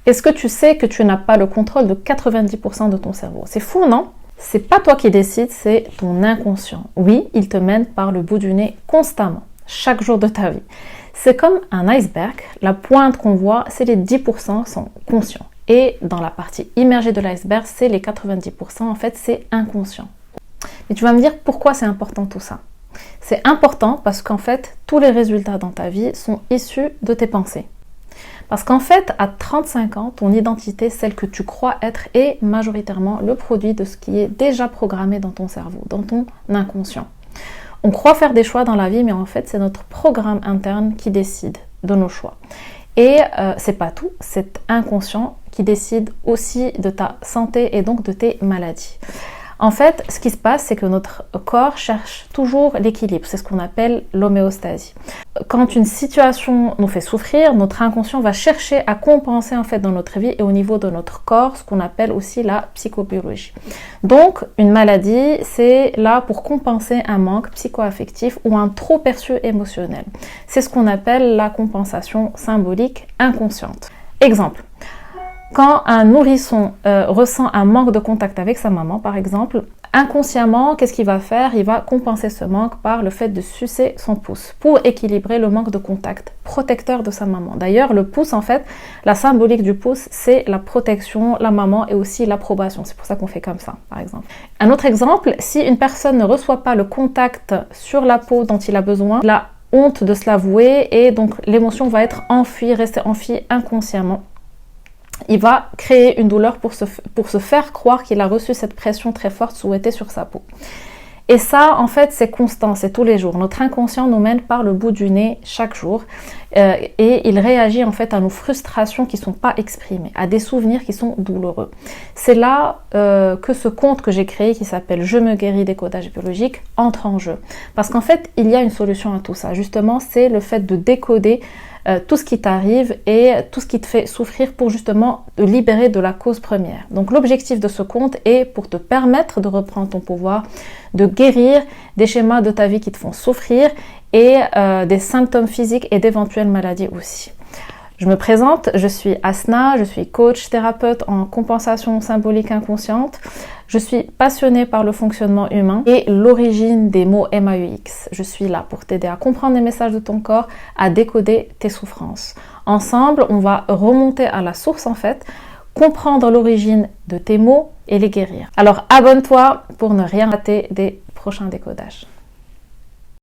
Est-ce que tu sais que tu n'as pas le contrôle de 90% de ton cerveau? C'est fou, non? C'est pas toi qui décides, c'est ton inconscient. Oui, il te mène par le bout du nez constamment, chaque jour de ta vie. C'est comme un iceberg, la pointe qu'on voit, c'est les 10% sont conscients. Et dans la partie immergée de l'iceberg, c'est les 90%, en fait, c'est inconscient. Et tu vas me dire pourquoi c'est important tout ça? C'est important parce qu'en fait, tous les résultats dans ta vie sont issus de tes pensées. Parce qu'en fait, à 35 ans, ton identité, celle que tu crois être, est majoritairement le produit de ce qui est déjà programmé dans ton cerveau, dans ton inconscient. On croit faire des choix dans la vie, mais en fait, c'est notre programme interne qui décide de nos choix. Et c'est pas tout, c'est inconscient qui décide aussi de ta santé et donc de tes maladies. En fait, ce qui se passe, c'est que notre corps cherche toujours l'équilibre. C'est ce qu'on appelle l'homéostasie. Quand une situation nous fait souffrir, notre inconscient va chercher à compenser en fait dans notre vie et au niveau de notre corps, ce qu'on appelle aussi la psychobiologie. Donc, une maladie, c'est là pour compenser un manque psychoaffectif ou un trop perçu émotionnel. C'est ce qu'on appelle la compensation symbolique inconsciente. Exemple. Quand un nourrisson ressent un manque de contact avec sa maman, par exemple, inconsciemment, qu'est-ce qu'il va faire? Il va compenser ce manque par le fait de sucer son pouce pour équilibrer le manque de contact protecteur de sa maman. D'ailleurs, le pouce, en fait, la symbolique du pouce, c'est la protection, la maman et aussi l'approbation. C'est pour ça qu'on fait comme ça, par exemple. Un autre exemple, si une personne ne reçoit pas le contact sur la peau dont il a besoin, la honte de se l'avouer et donc l'émotion va être enfuie, rester enfuie inconsciemment. Il va créer une douleur pour se faire croire qu'il a reçu cette pression très forte souhaitée sur sa peau. Et ça, en fait, c'est constant, c'est tous les jours. Notre inconscient nous mène par le bout du nez chaque jour et il réagit en fait à nos frustrations qui ne sont pas exprimées, à des souvenirs qui sont douloureux. C'est là que ce conte que j'ai créé qui s'appelle « Je me guéris décodage biologique » entre en jeu. Parce qu'en fait, il y a une solution à tout ça. Justement, c'est le fait de décoder tout ce qui t'arrive et tout ce qui te fait souffrir pour justement te libérer de la cause première. Donc l'objectif de ce conte est pour te permettre de reprendre ton pouvoir, de guérir des schémas de ta vie qui te font souffrir et des symptômes physiques et d'éventuelles maladies aussi. Je me présente, je suis Asna, je suis coach thérapeute en compensation symbolique inconsciente. Je suis passionnée par le fonctionnement humain et l'origine des mots MAUX. Je suis là pour t'aider à comprendre les messages de ton corps, à décoder tes souffrances. Ensemble, on va remonter à la source en fait, comprendre l'origine de tes mots et les guérir. Alors abonne-toi pour ne rien rater des prochains décodages.